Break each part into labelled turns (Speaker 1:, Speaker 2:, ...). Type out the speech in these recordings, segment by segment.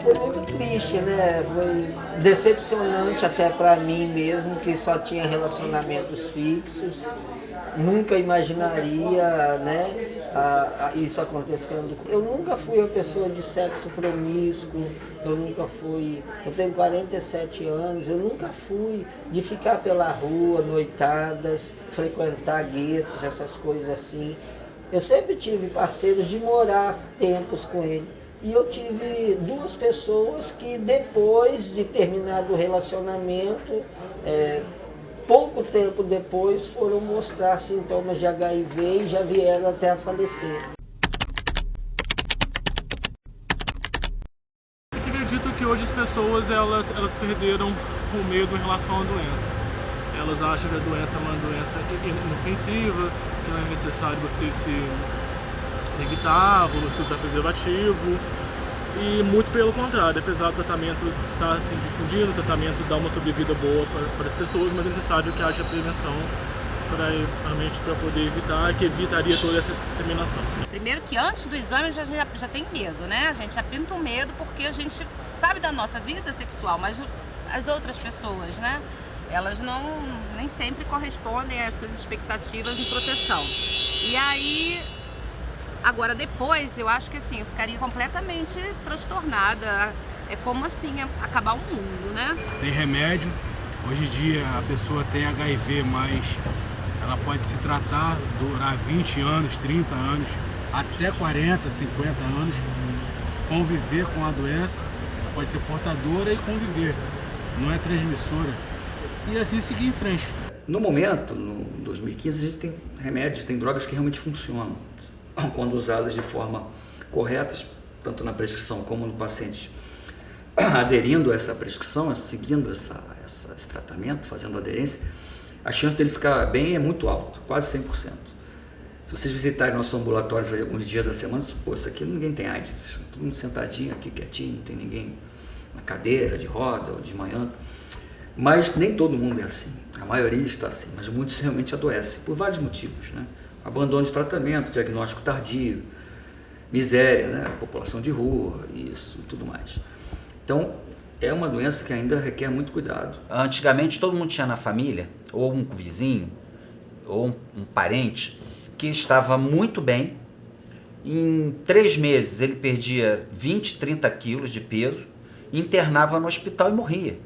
Speaker 1: Foi muito triste, né? Foi decepcionante até para mim mesmo, que só tinha relacionamentos fixos. Nunca imaginaria, né, isso acontecendo. Eu nunca fui uma pessoa de sexo promíscuo, eu nunca fui, eu tenho 47 anos, eu nunca fui de ficar pela rua, noitadas, frequentar guetos, essas coisas assim. Eu sempre tive parceiros de morar tempos com ele. E eu tive duas pessoas que depois de terminado o relacionamento, pouco tempo depois foram mostrar sintomas de HIV e já vieram até a falecer.
Speaker 2: Eu acredito que hoje as pessoas elas perderam o medo em relação à doença. Elas acham que a doença é uma doença inofensiva, que não é necessário você se evitar, você usar preservativo. E muito pelo contrário, apesar do tratamento estar assim, difundindo, o tratamento dá uma sobrevida boa para as pessoas, mas é necessário que haja prevenção para poder evitar, que evitaria toda essa disseminação.
Speaker 3: Primeiro que antes do exame a gente já tem medo, né? A gente já pinta um medo porque a gente sabe da nossa vida sexual, mas as outras pessoas, né? Elas nem sempre correspondem às suas expectativas de proteção. E aí, agora depois, eu acho que assim, eu ficaria completamente transtornada. É como assim, acabar o mundo, né?
Speaker 4: Tem remédio. Hoje em dia a pessoa tem HIV, mas ela pode se tratar, durar 20 anos, 30 anos, até 40, 50 anos, conviver com a doença, pode ser portadora e conviver, não é transmissora. E assim seguir em frente.
Speaker 5: No momento, no 2015, a gente tem remédios, tem drogas que realmente funcionam, quando usadas de forma correta, tanto na prescrição como no paciente aderindo a essa prescrição, seguindo esse tratamento, fazendo aderência, a chance dele ficar bem é muito alta, quase 100%. Se vocês visitarem nossos ambulatórios aí alguns dias da semana, pô, isso aqui ninguém tem AIDS, todo mundo sentadinho aqui, quietinho, não tem ninguém na cadeira, de roda ou de manhã. Mas nem todo mundo é assim, a maioria está assim, mas muitos realmente adoecem, por vários motivos, né? Abandono de tratamento, diagnóstico tardio, miséria, né? População de rua, isso e tudo mais. Então, é uma doença que ainda requer muito cuidado.
Speaker 6: Antigamente todo mundo tinha na família, ou um vizinho, ou um parente, que estava muito bem. Em 3 meses ele perdia 20, 30 quilos de peso, internava no hospital e morria.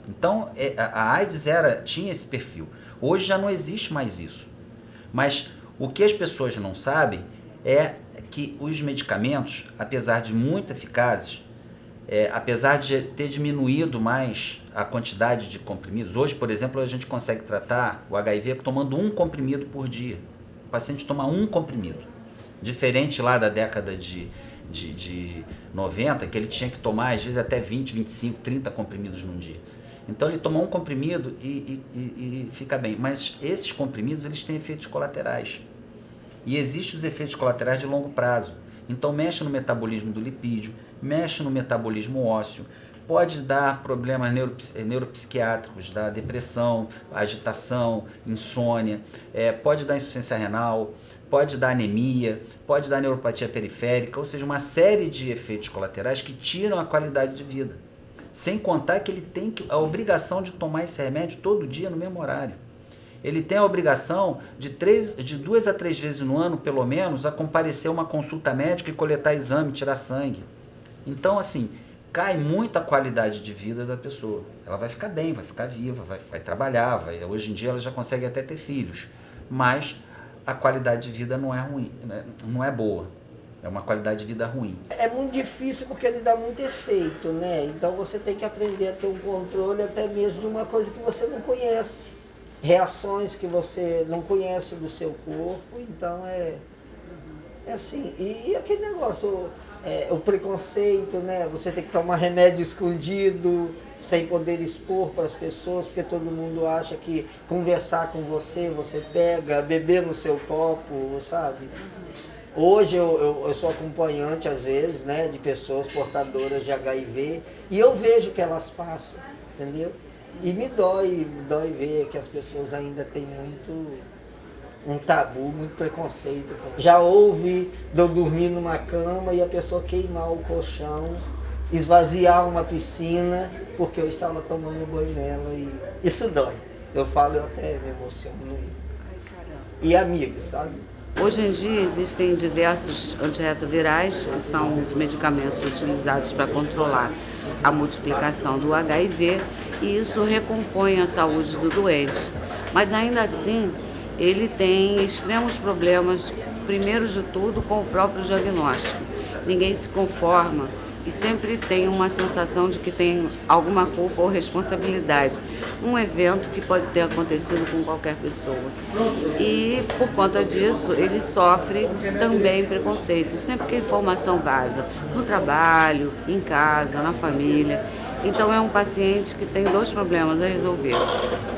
Speaker 6: Então a AIDS tinha esse perfil. Hoje já não existe mais isso. Mas o que as pessoas não sabem é que os medicamentos, apesar de muito eficazes, apesar de ter diminuído mais a quantidade de comprimidos, hoje, por exemplo, a gente consegue tratar o HIV tomando 1 comprimido por dia. O paciente toma 1 comprimido. Diferente lá da década de 90, que ele tinha que tomar, às vezes, até 20, 25, 30 comprimidos num dia. Então ele toma 1 comprimido e fica bem. Mas esses comprimidos, eles têm efeitos colaterais. E existem os efeitos colaterais de longo prazo. Então mexe no metabolismo do lipídio, mexe no metabolismo ósseo, pode dar problemas neuropsiquiátricos, da depressão, agitação, insônia, pode dar insuficiência renal, pode dar anemia, pode dar neuropatia periférica, ou seja, uma série de efeitos colaterais que tiram a qualidade de vida. Sem contar que ele tem a obrigação de tomar esse remédio todo dia no mesmo horário. Ele tem a obrigação de 2 a 3 vezes no ano, pelo menos, a comparecer a uma consulta médica e coletar exame, tirar sangue. Então, assim, cai muito a qualidade de vida da pessoa. Ela vai ficar bem, vai ficar viva, vai trabalhar, hoje em dia ela já consegue até ter filhos. Mas a qualidade de vida não é ruim, né? Não é boa. É uma qualidade de vida ruim.
Speaker 1: É muito difícil porque ele dá muito efeito, né? Então você tem que aprender a ter um controle até mesmo de uma coisa que você não conhece. Reações que você não conhece do seu corpo, então é assim. E aquele negócio, o preconceito, né? Você tem que tomar remédio escondido, sem poder expor para as pessoas, porque todo mundo acha que conversar com você pega, beber no seu copo, sabe? Hoje eu sou acompanhante, às vezes, né, de pessoas portadoras de HIV, e eu vejo que elas passam, entendeu? E me dói ver que as pessoas ainda têm um tabu, muito preconceito. Já houve de eu dormir numa cama e a pessoa queimar o colchão esvaziar uma piscina porque eu estava tomando banho nela e isso dói. Eu falo, eu até me emociono. E amigos, sabe?
Speaker 7: Hoje em dia existem diversos antirretrovirais, que são os medicamentos utilizados para controlar a multiplicação do HIV, e isso recompõe a saúde do doente. Mas ainda assim, ele tem extremos problemas, primeiro de tudo, com o próprio diagnóstico. Ninguém se conforma e sempre tem uma sensação de que tem alguma culpa ou responsabilidade. Um evento que pode ter acontecido com qualquer pessoa. E, por conta disso, ele sofre também preconceito. Sempre que a informação vaza, no trabalho, em casa, na família. Então, é um paciente que tem 2 problemas a resolver.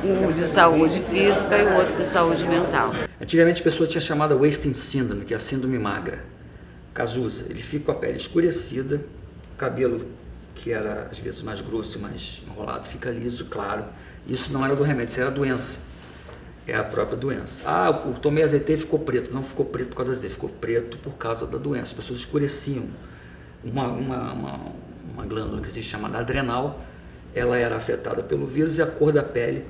Speaker 7: Um de saúde física e o outro de saúde mental.
Speaker 5: Antigamente a pessoa tinha chamada wasting syndrome, que é a síndrome magra. Cazuza, ele fica com a pele escurecida, o cabelo, que era às vezes mais grosso e mais enrolado, fica liso, claro. Isso não era do remédio, isso era a doença. É a própria doença. Ah, eu tomei azeite e ficou preto. Não ficou preto por causa do azeite, ficou preto por causa da doença. As pessoas escureciam. Uma glândula que existe chamada adrenal, ela era afetada pelo vírus e a cor da pele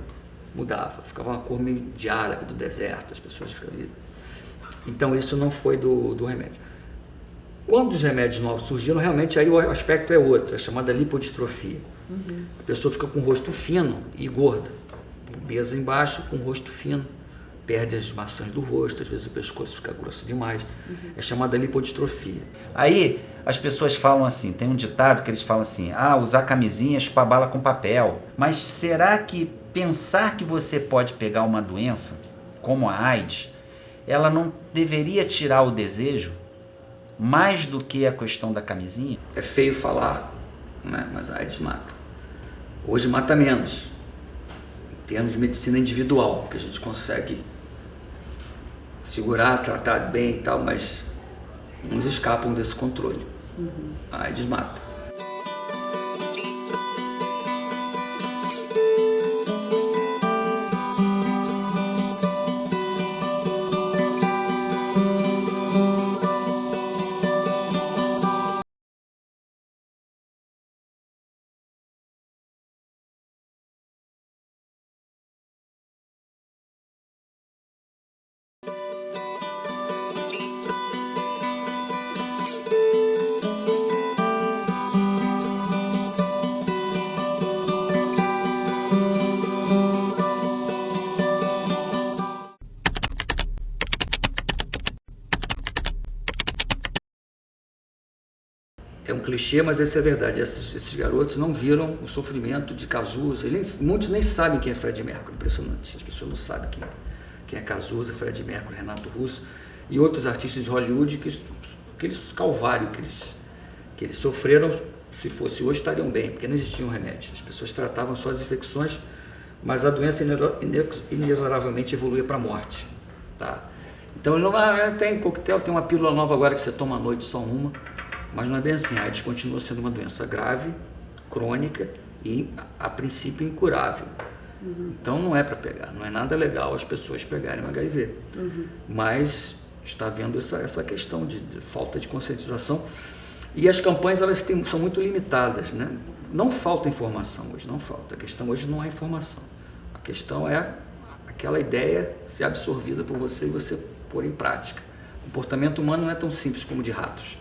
Speaker 5: mudava. Ficava uma cor meio de árabe, do deserto, as pessoas ficavam... Então isso não foi do remédio. Quando os remédios novos surgiram, realmente aí o aspecto é outro, é chamada lipodistrofia. A pessoa fica com o rosto fino e gorda, obesa embaixo, com o rosto fino, perde as maçãs do rosto, às vezes o pescoço fica grosso demais, é chamada lipodistrofia.
Speaker 6: Aí as pessoas falam assim, tem um ditado que eles falam assim, usar camisinha, chupar bala com papel. Mas será que pensar que você pode pegar uma doença, como a AIDS, ela não deveria tirar o desejo? Mais do que a questão da camisinha?
Speaker 5: É feio falar, né? Mas a AIDS mata. Hoje mata menos, em termos de medicina individual, que a gente consegue segurar, tratar bem e tal, mas uns escapam desse controle. A AIDS mata. É um clichê, mas isso é verdade. Esses garotos não viram o sofrimento de Cazuza. Muitos nem sabem quem é Freddie Mercury, impressionante. As pessoas não sabem quem é Cazuza, Freddie Mercury, Renato Russo e outros artistas de Hollywood, aqueles calvário que eles sofreram, se fosse hoje, estariam bem, porque não existiam remédios. As pessoas tratavam suas infecções, mas a doença inexoravelmente evoluía para a morte. Tá? Então, tem coquetel, tem uma pílula nova agora que você toma à noite, só uma. Mas não é bem assim, a AIDS continua sendo uma doença grave, crônica e, a princípio, incurável. Então não é para pegar, não é nada legal as pessoas pegarem o HIV. Mas está havendo essa questão de falta de conscientização. E as campanhas são muito limitadas, né? Não falta informação hoje, não falta. A questão hoje não é informação. A questão é aquela ideia ser absorvida por você e você pôr em prática. O comportamento humano não é tão simples como o de ratos.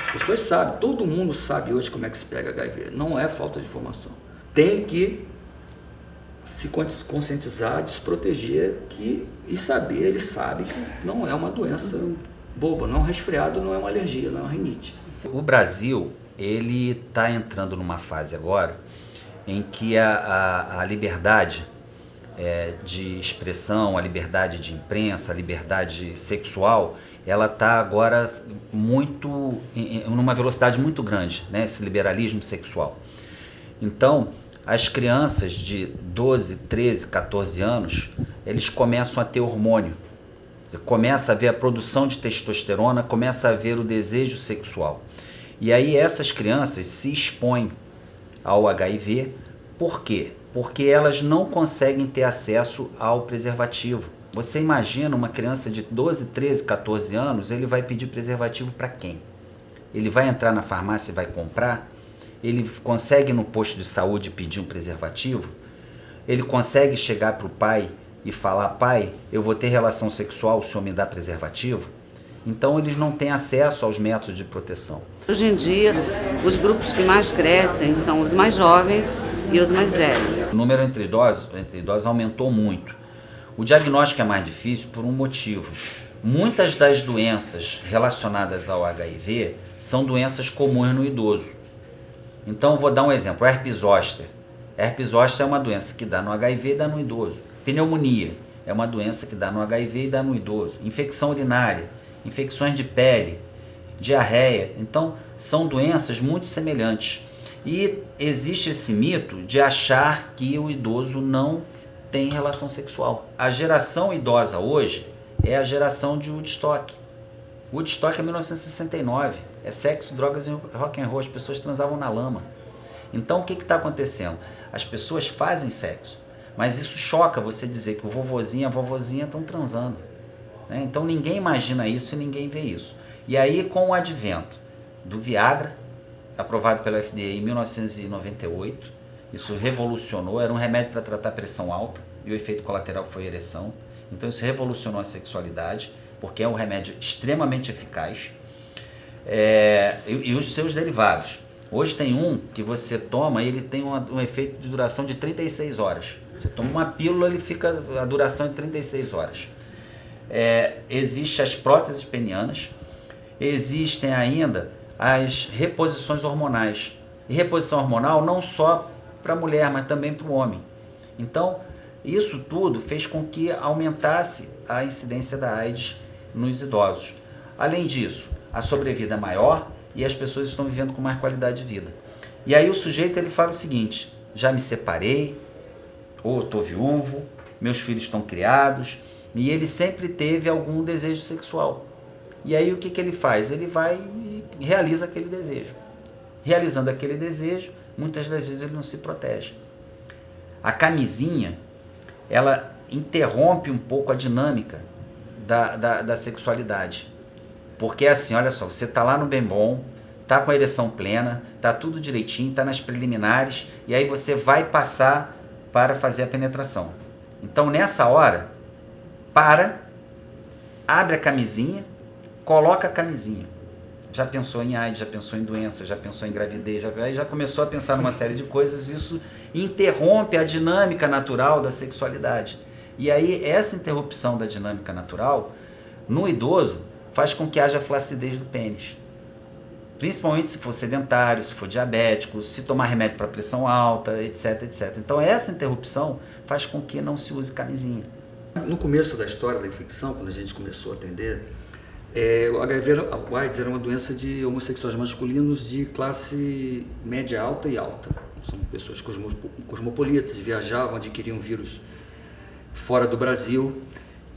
Speaker 5: As pessoas sabem, todo mundo sabe hoje como é que se pega HIV, não é falta de informação. Tem que se conscientizar, desproteger e saber, ele sabe que não é uma doença boba, não é um resfriado, não é uma alergia, não é uma rinite.
Speaker 6: O Brasil, ele está entrando numa fase agora em que a liberdade de expressão, a liberdade de imprensa, a liberdade sexual, ela está agora numa velocidade muito grande, né? Esse liberalismo sexual. Então, as crianças de 12, 13, 14 anos, eles começam a ter hormônio. Você começa a ver a produção de testosterona, começa a ver o desejo sexual. E aí essas crianças se expõem ao HIV. Por quê? Porque elas não conseguem ter acesso ao preservativo. Você imagina uma criança de 12, 13, 14 anos, ele vai pedir preservativo para quem? Ele vai entrar na farmácia e vai comprar? ele consegue ir no posto de saúde pedir um preservativo, ele consegue chegar para o pai e falar: pai, eu vou ter relação sexual, o senhor me dá preservativo? Então eles não têm acesso aos métodos de proteção.
Speaker 7: Hoje em dia, os grupos que mais crescem são os mais jovens e os mais velhos.
Speaker 6: O número entre idosos aumentou muito. O diagnóstico é mais difícil por um motivo. Muitas das doenças relacionadas ao HIV são doenças comuns no idoso. Então, vou dar um exemplo: herpes zoster. Herpes zoster é uma doença que dá no HIV e dá no idoso. Pneumonia é uma doença que dá no HIV e dá no idoso. Infecção urinária, infecções de pele, diarreia. Então, são doenças muito semelhantes. E existe esse mito de achar que o idoso não tem relação sexual. A geração idosa hoje é a geração de Woodstock. Woodstock é 1969. É sexo, drogas e rock and roll. As pessoas transavam na lama. Então, o que está acontecendo? As pessoas fazem sexo, mas isso choca você dizer que o vovozinho e a vovozinha estão transando. Né? Então, ninguém imagina isso e ninguém vê isso. E aí, com o advento do Viagra, aprovado pela FDA em 1998, isso revolucionou, era um remédio para tratar pressão alta e o efeito colateral foi ereção. Então isso revolucionou a sexualidade, porque é um remédio extremamente eficaz, e os seus derivados. Hoje tem um que você toma e ele tem um efeito de duração de 36 horas. Você toma uma pílula, ele fica a duração de 36 horas. Existem as próteses penianas, existem ainda as reposições hormonais. E reposição hormonal não só para a mulher, mas também para o homem. Então, isso tudo fez com que aumentasse a incidência da AIDS nos idosos. Além disso, a sobrevida é maior e as pessoas estão vivendo com mais qualidade de vida. E aí o sujeito ele fala o seguinte: já me separei, ou estou viúvo, meus filhos estão criados, e ele sempre teve algum desejo sexual. E aí o que ele faz? Ele vai e realiza aquele desejo. Realizando aquele desejo, muitas das vezes ele não se protege. A camisinha, ela interrompe um pouco a dinâmica da sexualidade. Porque assim, olha só, você está lá no bem bom, está com a ereção plena, está tudo direitinho, está nas preliminares, e aí você vai passar para fazer a penetração. Então nessa hora, abre a camisinha, coloca a camisinha. Já pensou em AIDS, já pensou em doença, já pensou em gravidez, já começou a pensar numa série de coisas. Isso interrompe a dinâmica natural da sexualidade. E aí essa interrupção da dinâmica natural no idoso faz com que haja flacidez do pênis. Principalmente se for sedentário, se for diabético, se tomar remédio para pressão alta, etc, etc. Então essa interrupção faz com que não se use camisinha.
Speaker 5: No começo da história da infecção, quando a gente começou a atender, o HIV, o AIDS era uma doença de homossexuais masculinos de classe média alta e alta. São pessoas cosmopolitas, viajavam, adquiriam vírus fora do Brasil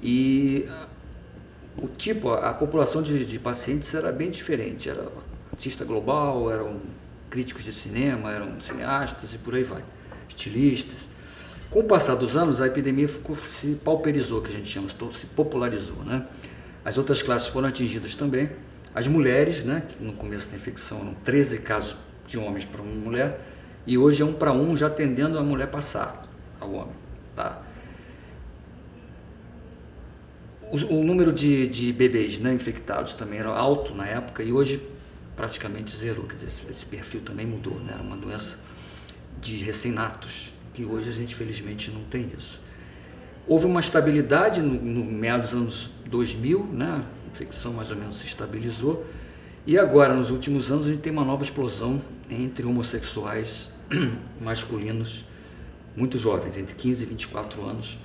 Speaker 5: e a população de pacientes era bem diferente. Era artista global, eram críticos de cinema, eram cineastas e por aí vai, estilistas. Com o passar dos anos, a epidemia se pauperizou, que a gente chama, se popularizou, né? As outras classes foram atingidas também. As mulheres, né, que no começo da infecção eram 13 casos de homens para uma mulher, e hoje é 1 para 1, já tendendo a mulher passar ao homem. Tá? O número de bebês, né, infectados também era alto na época, e hoje praticamente zerou. Quer dizer, esse perfil também mudou, né? Era uma doença de recém-natos, que hoje a gente felizmente não tem isso. Houve uma estabilidade no meados dos anos 2000, né? A infecção mais ou menos se estabilizou, e agora, nos últimos anos, a gente tem uma nova explosão entre homossexuais masculinos muito jovens, entre 15 e 24 anos,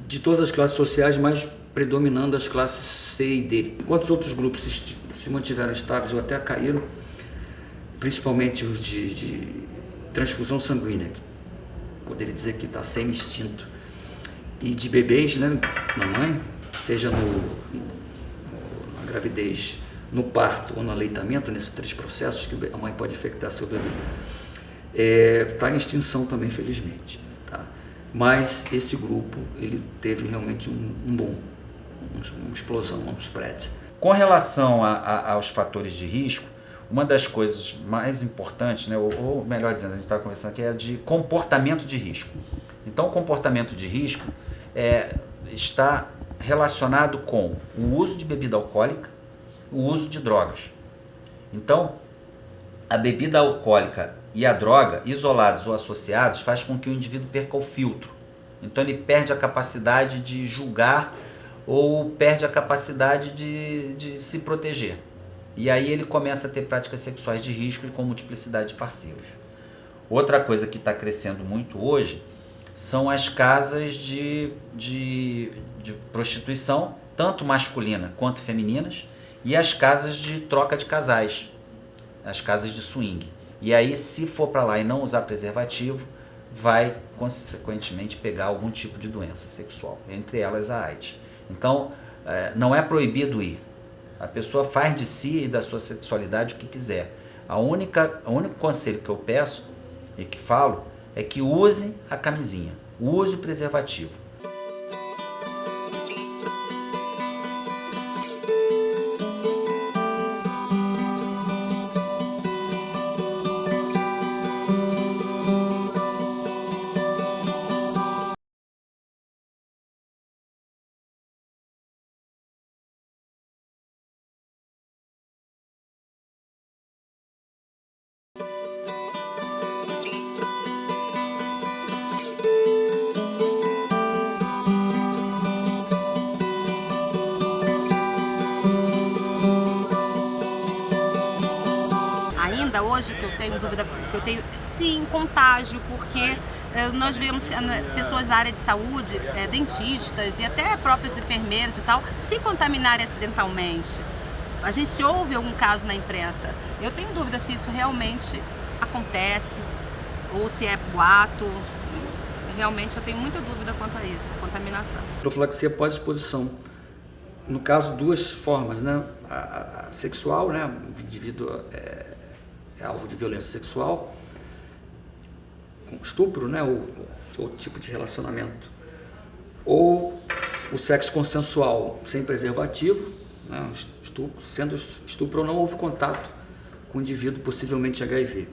Speaker 5: de todas as classes sociais, mas predominando as classes C e D. Enquanto os outros grupos se mantiveram estáveis ou até caíram, principalmente os de transfusão sanguínea, poderia dizer que está semi-extinto, e de bebês, né, na mãe, seja na gravidez, no parto ou no aleitamento, nesses 3 processos que a mãe pode infectar seu bebê, está em extinção também, felizmente. Tá? Mas esse grupo, ele teve realmente uma explosão, um spread.
Speaker 6: Com relação aos fatores de risco, uma das coisas mais importantes, né, ou melhor dizendo, a gente está conversando aqui, é de comportamento de risco. Então, o comportamento de risco está relacionado com o uso de bebida alcoólica, o uso de drogas. Então, a bebida alcoólica e a droga, isolados ou associados, faz com que o indivíduo perca o filtro. Então, ele perde a capacidade de julgar ou perde a capacidade de se proteger. E aí ele começa a ter práticas sexuais de risco e com multiplicidade de parceiros. Outra coisa que está crescendo muito hoje são as casas de prostituição, tanto masculina quanto femininas, e as casas de troca de casais, as casas de swing. E aí, se for para lá e não usar preservativo, vai, consequentemente, pegar algum tipo de doença sexual, entre elas a AIDS. Então, não é proibido ir. A pessoa faz de si e da sua sexualidade o que quiser. O único conselho que eu peço e que falo é que use a camisinha, use o preservativo.
Speaker 3: Ainda hoje, que eu tenho dúvida, que eu tenho, sim, contágio, porque nós vemos pessoas da área de saúde, dentistas e até próprios enfermeiros e tal, se contaminarem acidentalmente. A gente ouve algum caso na imprensa. Eu tenho dúvida se isso realmente acontece ou se é boato. Realmente eu tenho muita dúvida quanto a isso, a contaminação.
Speaker 5: Profilaxia pós-exposição. No caso, duas formas, né? A sexual, né? O indivíduo é alvo de violência sexual, com estupro, né? Ou outro tipo de relacionamento. Ou o sexo consensual sem preservativo, né? Sendo estupro ou não houve contato com o indivíduo possivelmente HIV.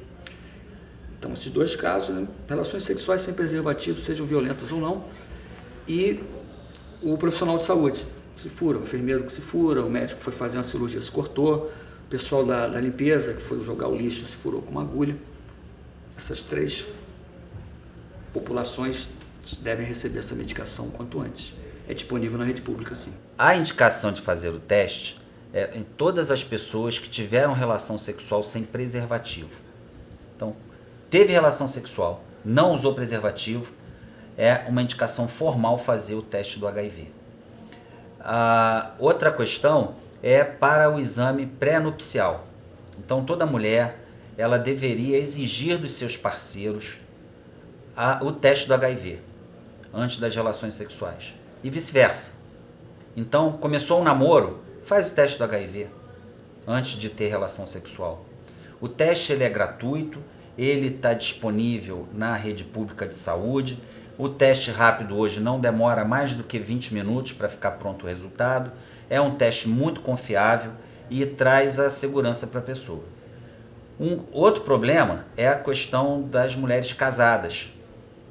Speaker 5: Então, esses dois casos, né? Relações sexuais sem preservativo, sejam violentas ou não, e o profissional de saúde que se fura, o enfermeiro que se fura, o médico que foi fazer uma cirurgia se cortou, o pessoal da limpeza que foi jogar o lixo se furou com uma agulha. Essas três populações devem receber essa medicação quanto antes. É disponível na rede pública, sim.
Speaker 6: A indicação de fazer o teste é em todas as pessoas que tiveram relação sexual sem preservativo. Então, teve relação sexual, não usou preservativo, é uma indicação formal fazer o teste do HIV. Outra questão é para o exame pré-nupcial. Então, toda mulher ela deveria exigir dos seus parceiros o teste do HIV antes das relações sexuais e vice-versa. Então, começou um namoro, faz o teste do HIV antes de ter relação sexual. O teste ele é gratuito, ele está disponível na rede pública de saúde. O teste rápido hoje não demora mais do que 20 minutos para ficar pronto o resultado. É um teste muito confiável e traz a segurança para a pessoa. Um outro problema é a questão das mulheres casadas,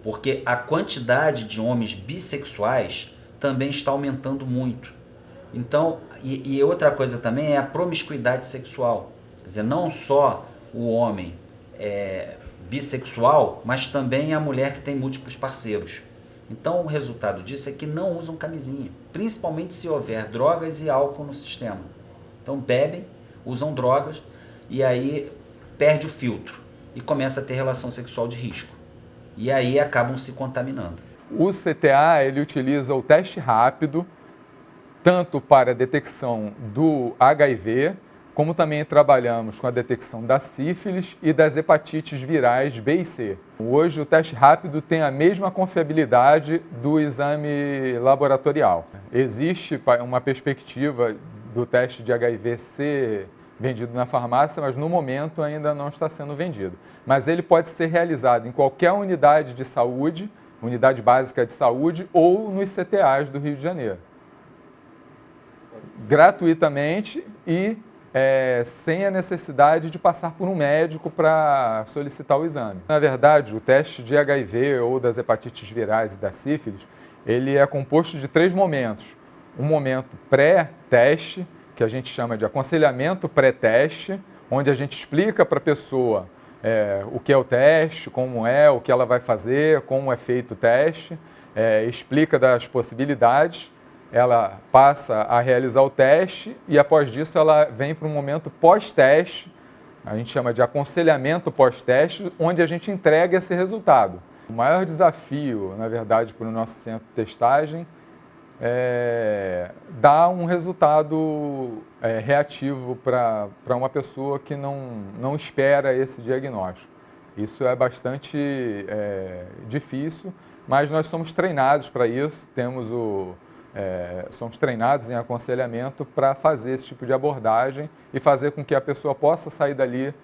Speaker 6: porque a quantidade de homens bissexuais também está aumentando muito. Então, e outra coisa também é a promiscuidade sexual. Quer dizer, não só o homem bissexual, mas também a mulher que tem múltiplos parceiros. Então, o resultado disso é que não usam camisinha, principalmente se houver drogas e álcool no sistema. Então, bebem, usam drogas e aí perde o filtro e começa a ter relação sexual de risco. E aí acabam se contaminando.
Speaker 8: O CTA ele utiliza o teste rápido, tanto para a detecção do HIV, como também trabalhamos com a detecção da sífilis e das hepatites virais B e C. Hoje o teste rápido tem a mesma confiabilidade do exame laboratorial. Existe uma perspectiva do teste de HIV ser vendido na farmácia, mas no momento ainda não está sendo vendido. Mas ele pode ser realizado em qualquer unidade de saúde, unidade básica de saúde ou nos CTAs do Rio de Janeiro. Gratuitamente e sem a necessidade de passar por um médico para solicitar o exame. Na verdade, o teste de HIV ou das hepatites virais e da sífilis, ele é composto de 3 momentos. Um momento pré-teste, que a gente chama de aconselhamento pré-teste, onde a gente explica para a pessoa o que é o teste, como é, o que ela vai fazer, como é feito o teste, explica das possibilidades, ela passa a realizar o teste e após disso ela vem para um momento pós-teste, a gente chama de aconselhamento pós-teste, onde a gente entrega esse resultado. O maior desafio, na verdade, para o nosso centro de testagem é dar um resultado reativo para uma pessoa que não espera esse diagnóstico. Isso é bastante difícil, mas nós somos treinados para isso, somos treinados em aconselhamento para fazer esse tipo de abordagem e fazer com que a pessoa possa sair dali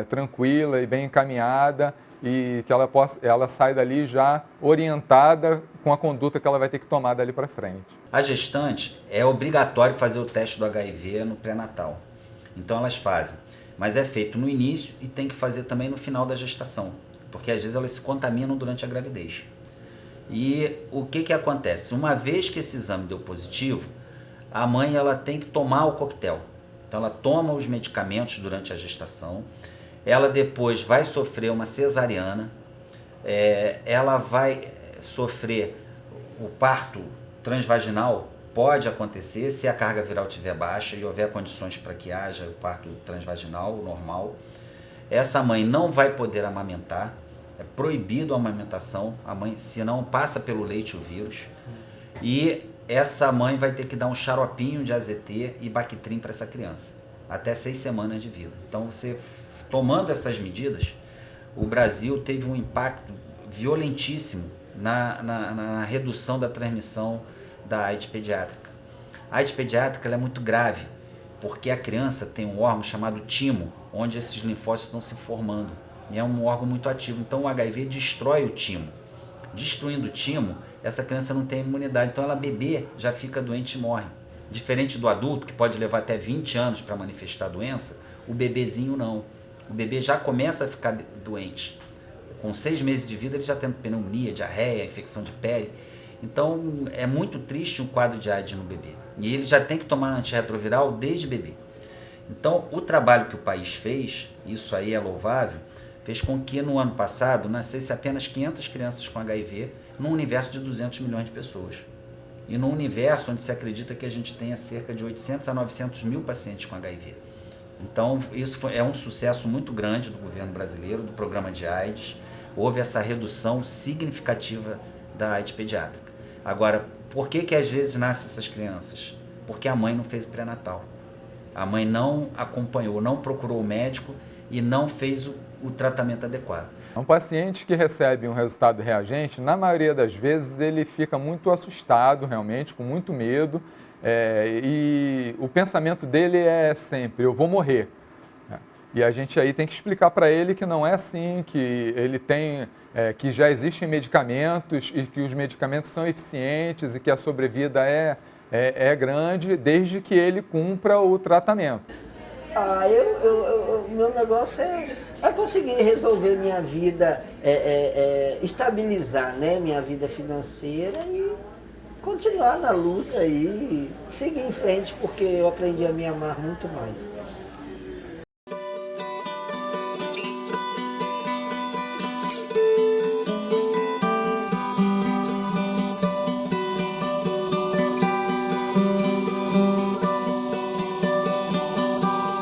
Speaker 8: tranquila e bem encaminhada e que ela saia dali já orientada com a conduta que ela vai ter que tomar dali para frente.
Speaker 6: A gestante é obrigatório fazer o teste do HIV no pré-natal. Então elas fazem, mas é feito no início e tem que fazer também no final da gestação, porque às vezes elas se contaminam durante a gravidez. E o que acontece? Uma vez que esse exame deu positivo, a mãe ela tem que tomar o coquetel. Então ela toma os medicamentos durante a gestação, ela depois vai sofrer uma cesariana, ela vai sofrer o parto transvaginal, pode acontecer se a carga viral estiver baixa e houver condições para que haja o parto transvaginal normal. Essa mãe não vai poder amamentar, é proibido a amamentação, a mãe, senão passa pelo leite o vírus. E essa mãe vai ter que dar um xaropinho de AZT e Bactrim para essa criança, até 6 semanas de vida. Então, você tomando essas medidas, o Brasil teve um impacto violentíssimo na redução da transmissão da AIDS pediátrica. A AIDS pediátrica ela é muito grave, porque a criança tem um órgão chamado timo, onde esses linfócitos estão se formando. E é um órgão muito ativo. Então o HIV destrói o timo. Destruindo o timo, essa criança não tem imunidade. Então ela bebê já fica doente e morre. Diferente do adulto, que pode levar até 20 anos para manifestar a doença, o bebezinho não. O bebê já começa a ficar doente. Com 6 meses de vida ele já tem pneumonia, diarreia, infecção de pele. Então é muito triste um quadro de AIDS no bebê. E ele já tem que tomar antirretroviral desde bebê. Então o trabalho que o país fez, isso aí é louvável, fez com que no ano passado nascesse apenas 500 crianças com HIV num universo de 200 milhões de pessoas. E num universo onde se acredita que a gente tenha cerca de 800 a 900 mil pacientes com HIV. Então isso é um sucesso muito grande do governo brasileiro, do programa de AIDS. Houve essa redução significativa da AIDS pediátrica. Agora, por que às vezes nascem essas crianças? Porque a mãe não fez o pré-natal. A mãe não acompanhou, não procurou o médico e não fez o tratamento adequado.
Speaker 8: Um paciente que recebe um resultado reagente, na maioria das vezes ele fica muito assustado realmente, com muito medo, e o pensamento dele é sempre, eu vou morrer. E a gente aí tem que explicar para ele que não é assim, que ele tem, que já existem medicamentos e que os medicamentos são eficientes e que a sobrevida é grande, desde que ele cumpra o tratamento.
Speaker 1: Meu negócio é conseguir resolver minha vida, estabilizar, né, minha vida financeira e continuar na luta e seguir em frente, porque eu aprendi a me amar muito mais.